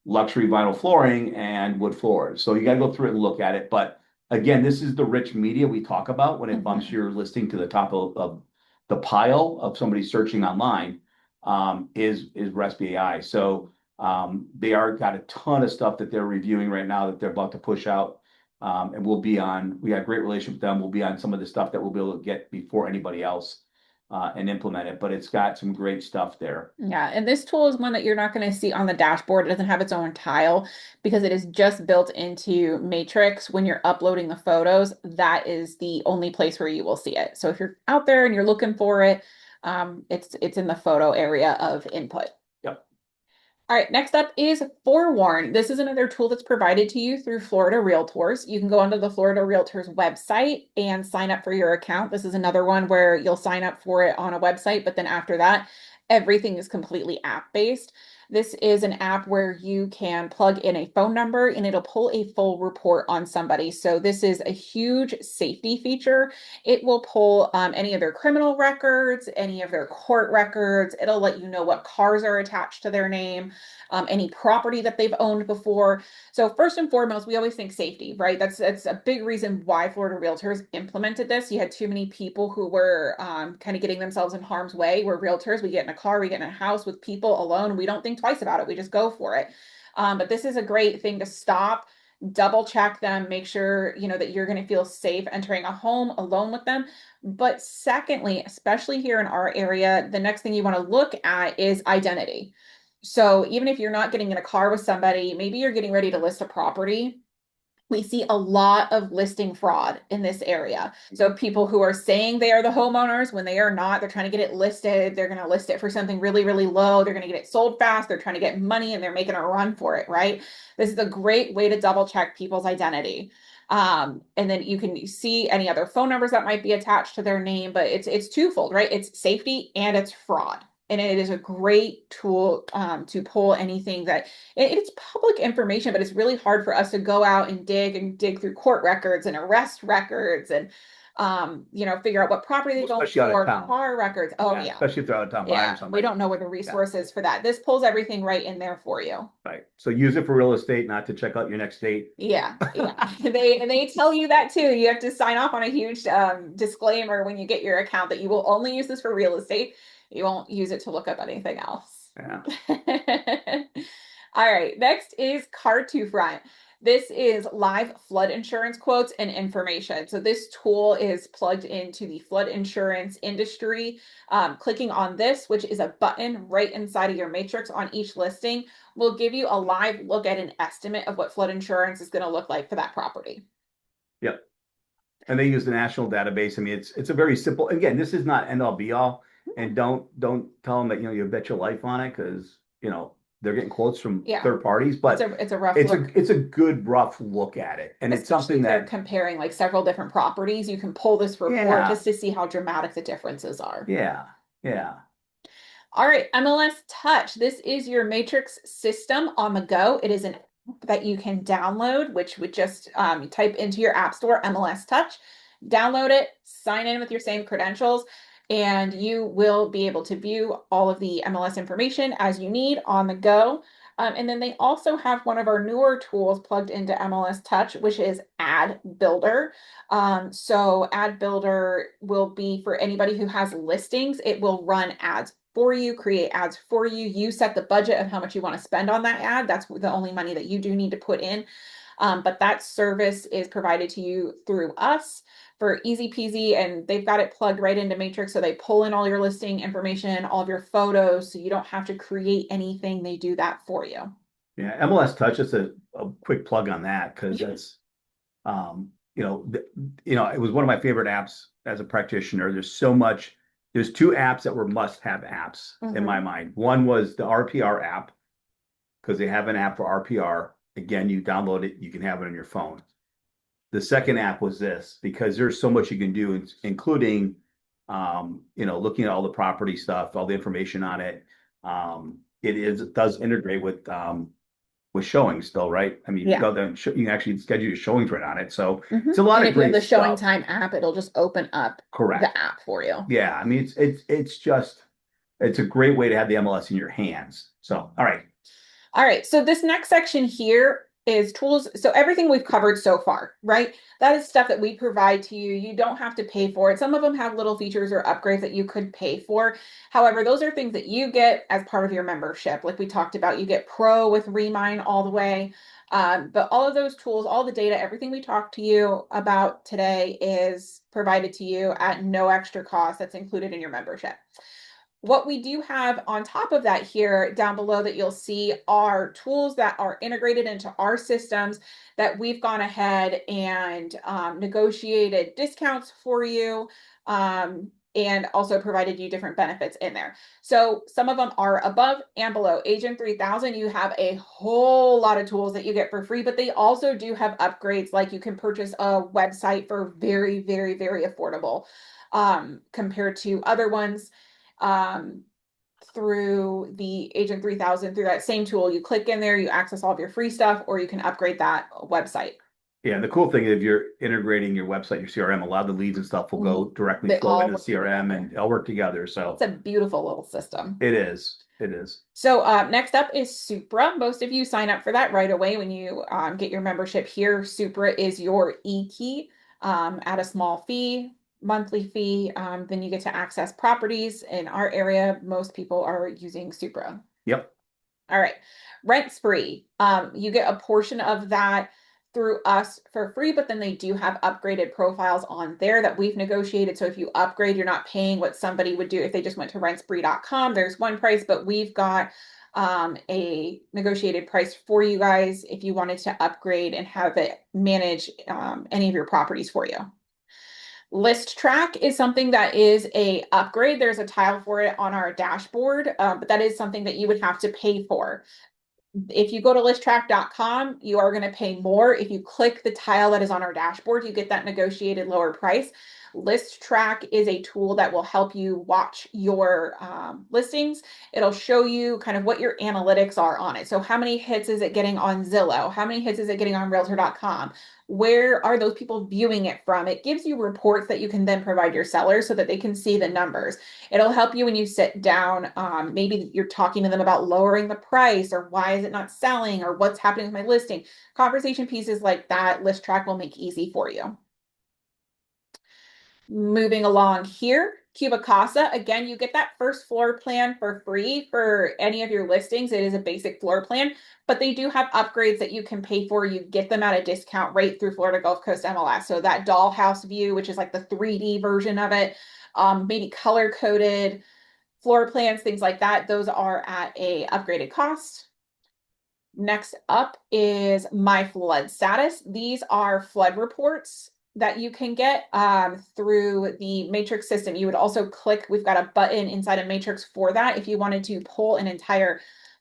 luxury vinyl flooring and wood floors. So you got to go through it and look at it. But again, this is the rich media we talk about when it bumps your listing to the top of the pile of somebody searching online, is Recipe AI. So they are got a ton of stuff that they're reviewing right now that they're about to push out. And we got a great relationship with them. We'll be on some of the stuff that we'll be able to get before anybody else and implement it. But it's got some great stuff there. Yeah, and this tool is one that you're not going to see on the dashboard. It doesn't have its own tile because it is just built into Matrix. When you're uploading the photos, that is the only place where you will see it. So if you're out there and you're looking for it, it's in the photo area of input. Yep. All right, next up is Forewarn. This is another tool that's provided to you through Florida Realtors. You can go onto the Florida Realtors website and sign up for your account. This is another one where you'll sign up for it on a website, but then after that, everything is completely app-based. This is an app where you can plug in a phone number and it'll pull a full report on somebody. So this is a huge safety feature. It will pull any of their criminal records, any of their court records. It'll let you know what cars are attached to their name, any property that they've owned before. So first and foremost, we always think safety, right? That's a big reason why Florida Realtors implemented this. You had too many people who were kind of getting themselves in harm's way. We're realtors, we get in a car, we get in a house with people alone. We don't think twice about it. We just go for it. But this is a great thing to stop, double check them, make sure that you're going to feel safe entering a home alone with them. But secondly, especially here in our area, the next thing you want to look at is identity. So even if you're not getting in a car with somebody, maybe you're getting ready to list a property. We see a lot of listing fraud in this area. So people who are saying they are the homeowners when they are not, they're trying to get it listed. They're going to list it for something really, really low. They're going to get it sold fast. They're trying to get money and they're making a run for it, right? This is a great way to double check people's identity. And then you can see any other phone numbers that might be attached to their name, but it's twofold, right? It's safety and it's fraud. And it is a great tool to pull anything that it's public information, but it's really hard for us to go out and dig through court records and arrest records and figure out what property they go Especially out of for, town. car records. Oh Yeah, yeah. especially if they're out of town buying Yeah. We somebody. don't know where the Yeah, resource is for that. This pulls everything right in there for you. right. So use it for real estate, not to check out your next date. Yeah, yeah. They tell you that too. You have to sign off on a huge disclaimer when you get your account that you will only use this for real estate. You won't use it to look up anything else. Yeah. All right, next is Car2Front. This is live flood insurance quotes and information. So this tool is plugged into the flood insurance industry. Clicking on this, which is a button right inside of your matrix on each listing, will give you a live look at an estimate of what flood insurance is going to look like for that property. Yep. And they use the national database. I mean, it's a very simple. Again, this is not end all be all. And don't tell them that you bet your life on it because they're getting quotes from Yeah. third parties. But it's a rough it's look. it's a good rough look at it, and it's Especially something if they're that comparing like several different properties. You can pull this report yeah just to see how dramatic the differences are. yeah yeah All right, MLS Touch. This is your matrix system on the go. It is an app that you can download, which would just type into your app store MLS Touch, download it, sign in with your same credentials, and you will be able to view all of the MLS information as you need on the go. And then they also have one of our newer tools plugged into MLS Touch, which is Ad Builder. So Ad Builder will be for anybody who has listings. It will run ads for you, create ads for you. You set the budget of how much you want to spend on that ad. That's the only money that you do need to put in. But that service is provided to you through us for easy peasy, and they've got it plugged right into Matrix. So they pull in all your listing information, all of your photos, so you don't have to create anything. They do that for you. yeah. MLS Touch is a quick plug on that because that's it was one of my favorite apps as a practitioner. There's so much. There's two apps that were must-have apps in my mind. One was the RPR app because they have an app for RPR. Again, you download it, you can have it on your phone. The second app was this because there's so much you can do, including looking at all the property stuff, all the information on it. It does integrate with showing still, right? I mean, Yeah. you go there and you can actually schedule your showings right on it. So Mm-hmm. it's a lot and of if you have great the Showing stuff. Time app, it'll just open up Correct. the app for you. Yeah, I mean it's a great way to have the MLS in your hands. So, all right. All right, so this next section here is tools. So everything we've covered so far, right? That is stuff that we provide to you. You don't have to pay for it. Some of them have little features or upgrades that you could pay for. However, those are things that you get as part of your membership. Like we talked about, you get Pro with Remine all the way. But all of those tools, all the data, everything we talked to you about today is provided to you at no extra cost. That's included in your membership. What we do have on top of that here down below that you'll see are tools that are integrated into our systems that we've gone ahead and negotiated discounts for you, and also provided you different benefits in there. So some of them are above and below. Agent 3000, you have a whole lot of tools that you get for free, but they also do have upgrades, like you can purchase a website for very, very, very affordable compared to other ones. Through the Agent 3000, through that same tool, you click in there, you access all of your free stuff, or you can upgrade that website. Yeah, the cool thing is if you're integrating your website, your CRM, a lot of the leads and stuff will go directly They flow all into work CRM together. and they'll work together. So It's a beautiful little system. it is. It is. So next up is Supra. Most of you sign up for that right away when you get your membership here. Supra is your e-key at a small fee, monthly fee. Then you get to access properties in our area. Most people are using Supra. Yep. All right. Rent Spree. You get a portion of that through us for free, but then they do have upgraded profiles on there that we've negotiated. So if you upgrade, you're not paying what somebody would do if they just went to rentspree.com. There's one price, but we've got a negotiated price for you guys if you wanted to upgrade and have it manage any of your properties for you. List Track is something that is a upgrade. There's a tile for it on our dashboard, but that is something that you would have to pay for. If you go to listtrack.com, you are going to pay more. If you click the tile that is on our dashboard, you get that negotiated lower price. List Track is a tool that will help you watch your listings. It'll show you kind of what your analytics are on it. So how many hits is it getting on Zillow? How many hits is it getting on Realtor.com? Where are those people viewing it from? It gives you reports that you can then provide your sellers so that they can see the numbers. It'll help you when you sit down. Maybe you're talking to them about lowering the price, or why is it not selling, or what's happening with my listing. Conversation pieces like that, List Track will make easy for you. Moving along here, Cuba Casa. Again, you get that first floor plan for free for any of your listings. It is a basic floor plan, but they do have upgrades that you can pay for. You get them at a discount rate through Florida Gulf Coast MLS. So that dollhouse view, which is like the 3D version of it, maybe color coded floor plans, things like that. Those are at a upgraded cost. Next up is My Flood Status. These are flood reports that you can get through the Matrix system. You would also click, we've got a button inside of Matrix for that. If you wanted to pull an entire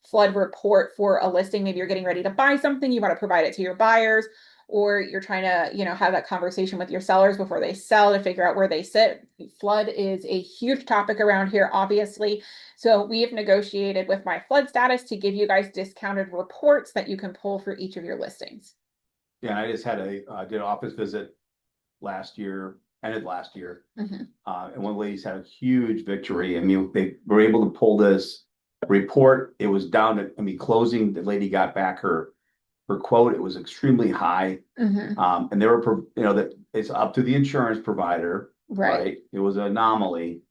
flood report for a listing, maybe you're getting ready to buy something, you want to provide it to your buyers, or you're trying to, have that conversation with your sellers before they sell to figure out where they sit. Flood is a huge topic around here, obviously. So we have negotiated with My Flood Status to give you guys discounted reports that you can pull for each of your listings. Yeah, I just had did an office visit ended last year. Mhm. And one lady's had a huge victory. I mean, they were able to pull this report. It was down to, closing, the lady got back her quote. It was extremely high. Mhm. And they were, that it's up to the insurance provider, Right. right? It was an anomaly.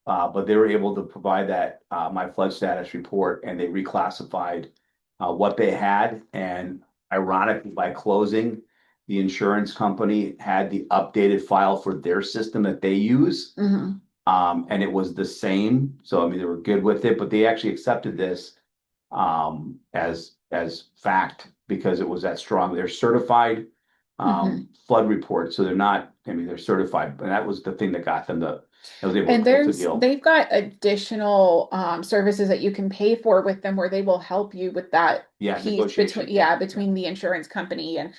But they were able to provide that My Flood Status report, and they reclassified what they had. And ironically, by closing, the insurance company had the updated file for their system that they use. Mhm. And it was the same. So they were good with it, but they actually accepted this as fact because it was that strong. They're certified Mhm. flood report, so they're not. They're certified, and that was the thing that got them I was able to And close the deal. they've got additional services that you can pay for with them where they will help you with that Yeah, piece between, negotiation. between the insurance company. And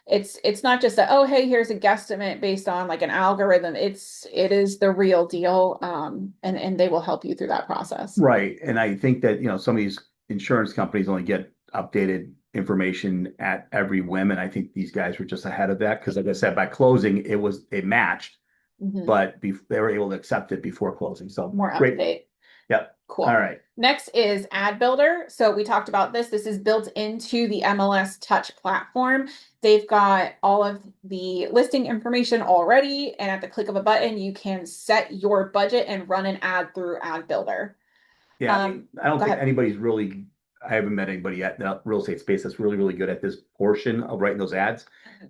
it's not just that, oh, hey, here's a guesstimate based on like an algorithm. It is the real deal. And they will help you through that process. Right. And I think that, some of these insurance companies only get updated information at every whim. And I think these guys were just ahead of that because, like I said, by closing, it matched, Mhm. but they were able to accept it before closing. So More up to great. date. Yep. All Cool. right. Next is Ad Builder. So we talked about this. This is built into the MLS Touch platform. They've got all of the listing information already, and at the click of a button, you can set your budget and run an ad through Ad Builder. Yeah. I don't Go think ahead. anybody's really, I haven't met anybody yet in the real estate space that's really, really good at this portion of writing those ads.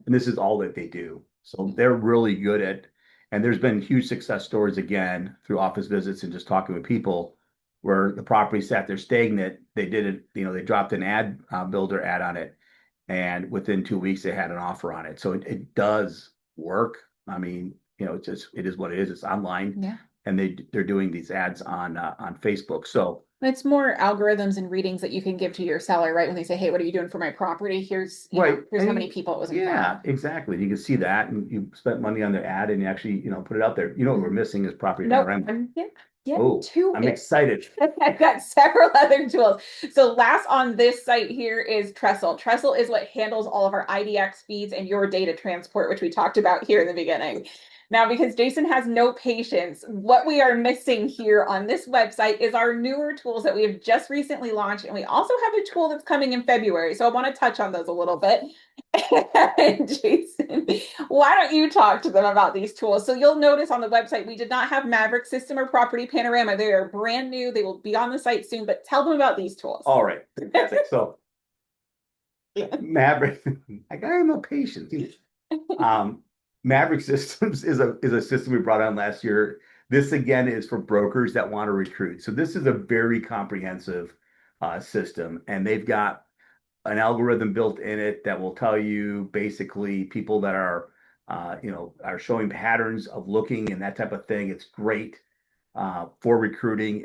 And this is all that they do. So they're really good at, and there's been huge success stories again through office visits and just talking with people where the property sat there stagnant. They did it, they dropped an ad builder ad on it. And within 2 weeks, they had an offer on it. So it does work. It is what it is. It's online, Yeah. and they're doing these ads on Facebook. So It's more algorithms and readings that you can give to your seller, right? When they say, "Hey, what are you doing for my property? Here's, right, here's how and many people it was in front yeah, of." exactly. You can see that, and you spent money on the ad, and you actually put it out there. What we're missing is property Nope. panorama. I'm getting Oh, to I'm it. excited. I've got several other tools. So last on this site here is Trestle. Trestle is what handles all of our IDX feeds and your data transport, which we talked about here in the beginning. Now, because Jason has no patience, what we are missing here on this website is our newer tools that we have just recently launched. And we also have a tool that's coming in February. So I want to touch on those a little bit. And Jason, why don't you talk to them about these tools? So you'll notice on the website, we did not have Maverick System or Property Panorama. They are brand new. They will be on the site soon, but tell them about these tools. All right, fantastic. So Maverick, I got no patience. Um, Maverick Systems is a system we brought on last year. This again is for brokers that want to recruit. So this is a very comprehensive system, and they've got an algorithm built in it that will tell you basically people that are showing patterns of looking and that type of thing. It's great for recruiting.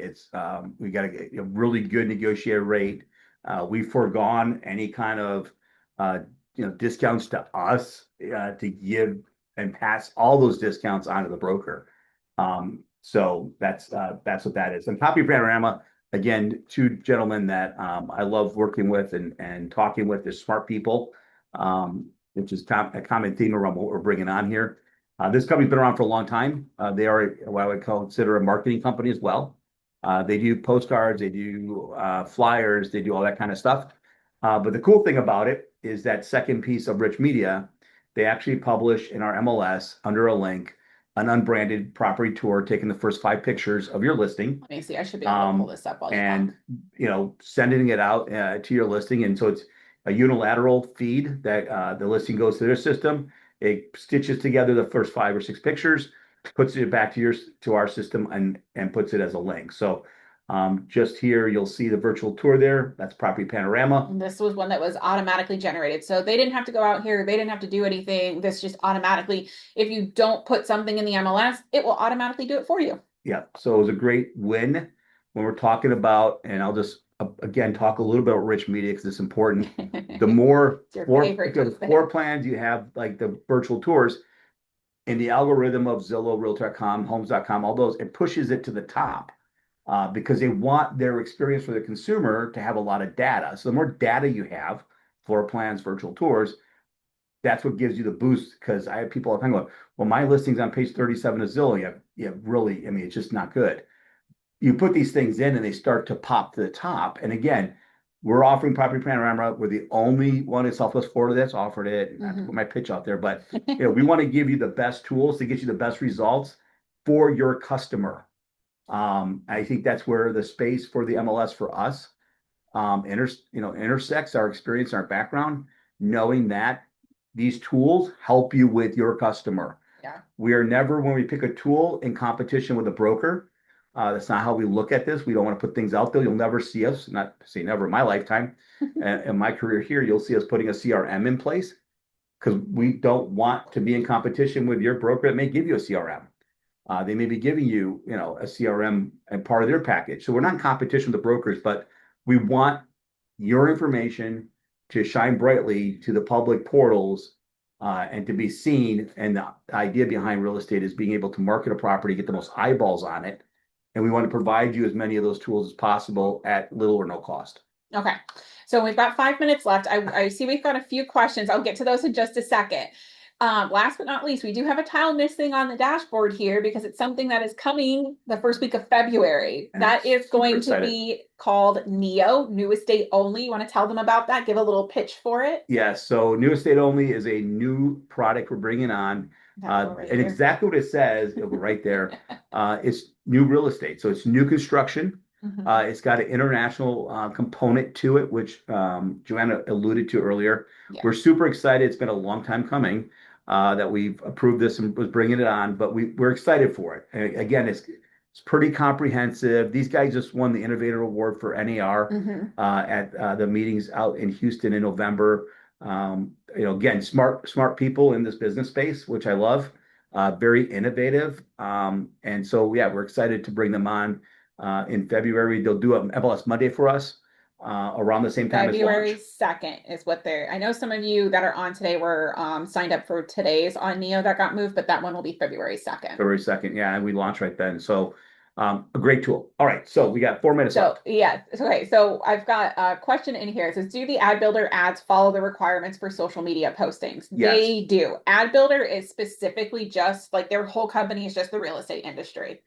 We got a really good negotiated rate. We've foregone any kind of discounts to us to give and pass all those discounts onto the broker. So that's what that is. And Copy Panorama, again, two gentlemen that I love working with and talking with. They're smart people, which is a common theme around what we're bringing on here. This company's been around for a long time. They are what I would consider a marketing company as well. They do postcards, they do flyers, they do all that kind of stuff. But the cool thing about it is that second piece of Rich Media, they actually publish in our MLS under a link an unbranded property tour, taking the first 5 pictures of your listing. Let me see. I should be able to pull this up while you talk. And sending it out to your listing, and so it's a unilateral feed that the listing goes to their system. It stitches together the first 5 or 6 pictures, puts it back to our system, and puts it as a link. So just here, you'll see the virtual tour there. That's Property Panorama. And this was one that was automatically generated. So they didn't have to go out here. They didn't have to do anything. This just automatically, if you don't put something in the MLS, it will automatically do it for you. Yeah. So it was a great win when we're talking about, and I'll just again talk a little bit about Rich Media because it's important. The more floor plans you have, like the virtual tours, in the algorithm of Zillow, Realtor.com, Homes.com, all those, it pushes it to the top. Because they want their experience for the consumer to have a lot of data. So the more data you have, floor plans, virtual tours, that's what gives you the boost. Because I have people all the time going, well, my listing's on page 37 of Zillow. Yeah, really, I mean, it's just not good. You put these things in and they start to pop to the top. And again, we're offering Property Panorama. We're the only one in Southwest Florida that's offered it. Not to put my pitch out there, but we want to give you the best tools to get you the best results for your customer. I think that's where the space for the MLS for us intersects our experience, our background, knowing that these tools help you with your customer. Yeah. We are never, when we pick a tool, in competition with a broker. That's not how we look at this. We don't want to put things out there. You'll never see us, not say never in my lifetime, in my career here, you'll see us putting a CRM in place because we don't want to be in competition with your broker that may give you a CRM. They may be giving you, a CRM and part of their package. So we're not in competition with the brokers, but we want your information to shine brightly to the public portals and to be seen. And the idea behind real estate is being able to market a property, get the most eyeballs on it. And we want to provide you as many of those tools as possible at little or no cost. Okay. So we've got 5 minutes left. I see we've got a few questions. I'll get to those in just a second. Last but not least, we do have a tile missing on the dashboard here because it's something that is coming the first week of February. And that is going to excited. be called NEO, New Estate Only. You want to tell them about that? Give a little pitch for it. Yes. So New Estate Only is a new product we're bringing on. Right and here. exactly what it says, it'll be right there. It's new real estate. So it's new construction. It's got an international component to it, which Joanna alluded to earlier. Yeah. We're super excited. It's been a long time coming that we've approved this and was bringing it on, but we're excited for it. And again, it's pretty comprehensive. These guys just won the Innovator Award for NAR at the meetings out in Houston in November. Again, smart people in this business space, which I love. Very innovative. And so, yeah, we're excited to bring them on in February. They'll do an MLS Monday for us around the same time February as launch. 2nd is what I know some of you that are on today were signed up for today's on NEO that got moved, but that one will be February 2nd. February 2nd, yeah, and we launch right then. So a great tool. All right, so we got 4 minutes left. Yeah, okay, so I've got a question in here. It says, do the ad builder ads follow the requirements for social media postings? Yes. They do. Ad builder is specifically just like their whole company is just the real estate industry.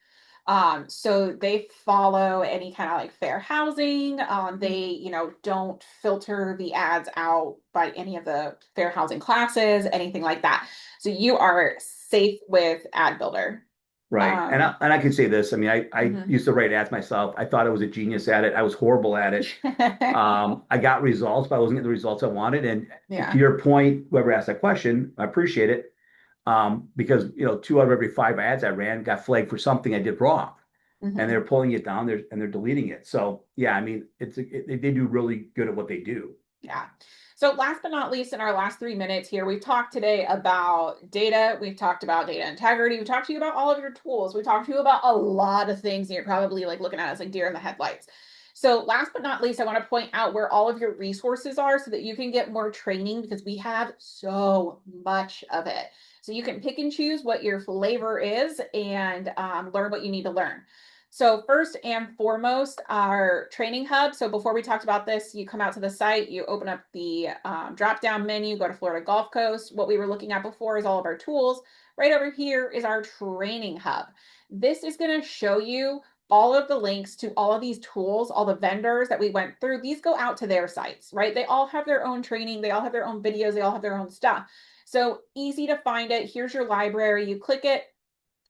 So they follow any kind of like fair housing. They, don't filter the ads out by any of the fair housing classes, anything like that. So you are safe with ad builder. Right. And I can say this. I mean, I used to write ads myself. I thought I was a genius at it. I was horrible at it. I got results, but I wasn't getting the results I wanted. And to your point, whoever asked that question, I appreciate it. Because 2 out of every 5 ads I ran got flagged for something I did wrong, and they're pulling it down there and they're deleting it. So yeah, I mean, they do really good at what they do. Yeah. So last but not least, in our last 3 minutes here, we've talked today about data. We've talked about data integrity. We talked to you about all of your tools. We talked to you about a lot of things, and you're probably like looking at us like deer in the headlights. So last but not least, I want to point out where all of your resources are so that you can get more training because we have so much of it. So you can pick and choose what your flavor is and learn what you need to learn. So first and foremost, our training hub. So before we talked about this, you come out to the site, you open up the drop-down menu, go to Florida Gulf Coast. What we were looking at before is all of our tools. Right over here is our training hub. This is going to show you all of the links to all of these tools, all the vendors that we went through. These go out to their sites, right? They all have their own training. They all have their own videos. They all have their own stuff. So easy to find it. Here's your library. You click it.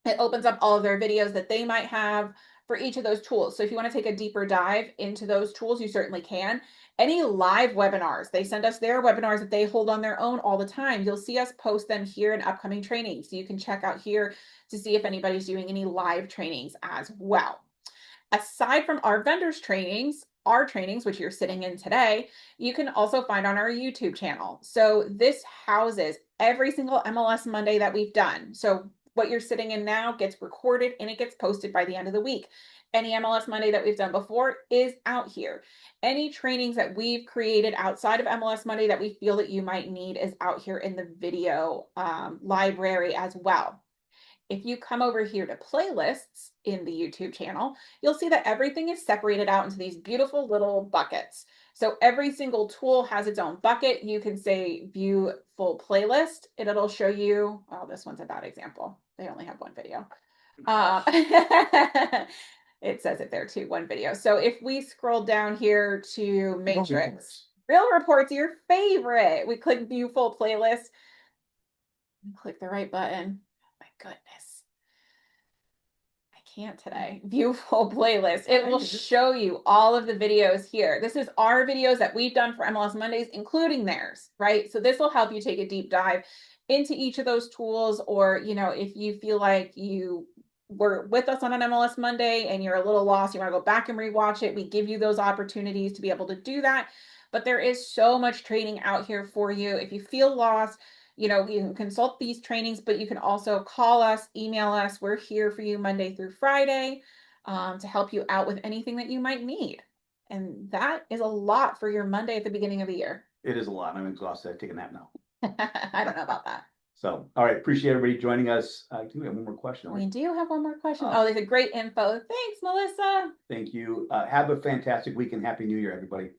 It opens up all of their videos that they might have for each of those tools. So if you want to take a deeper dive into those tools, you certainly can. Any live webinars, they send us their webinars that they hold on their own all the time. You'll see us post them here in upcoming trainings. So you can check out here to see if anybody's doing any live trainings as well. Aside from our vendors trainings, our trainings, which you're sitting in today, you can also find on our YouTube channel. So this houses every single MLS Monday that we've done. So what you're sitting in now gets recorded and it gets posted by the end of the week. Any MLS Monday that we've done before is out here. Any trainings that we've created outside of MLS Monday that we feel that you might need is out here in the video library as well. If you come over here to playlists in the YouTube channel, you'll see that everything is separated out into these beautiful little buckets. So every single tool has its own bucket. You can say view full playlist and it'll show you, oh, this one's a bad example. They only have one video. It says it there too, one video. So if we scroll down here to Matrix, Real Reports, your favorite. We click view full playlist and click the right button. My goodness. I can't today. View full playlist. It will show you all of the videos here. This is our videos that we've done for MLS Mondays, including theirs, right? So this will help you take a deep dive into each of those tools, or, you know, if you feel like you were with us on an MLS Monday and you're a little lost, you want to go back and rewatch it, we give you those opportunities to be able to do that. But there is so much training out here for you. If you feel lost, you know, you can consult these trainings, but you can also call us, email us. We're here for you Monday through Friday to help you out with anything that you might need. And that is a lot for your Monday at the beginning of the year. It is a lot. I'm exhausted. I take a nap now. I don't know about that. So, all right. Appreciate everybody joining us. Do we have one more question? We do have one more question. Oh, there's a great info. Thanks, Melissa. Thank you. Have a fantastic week and Happy New Year, everybody.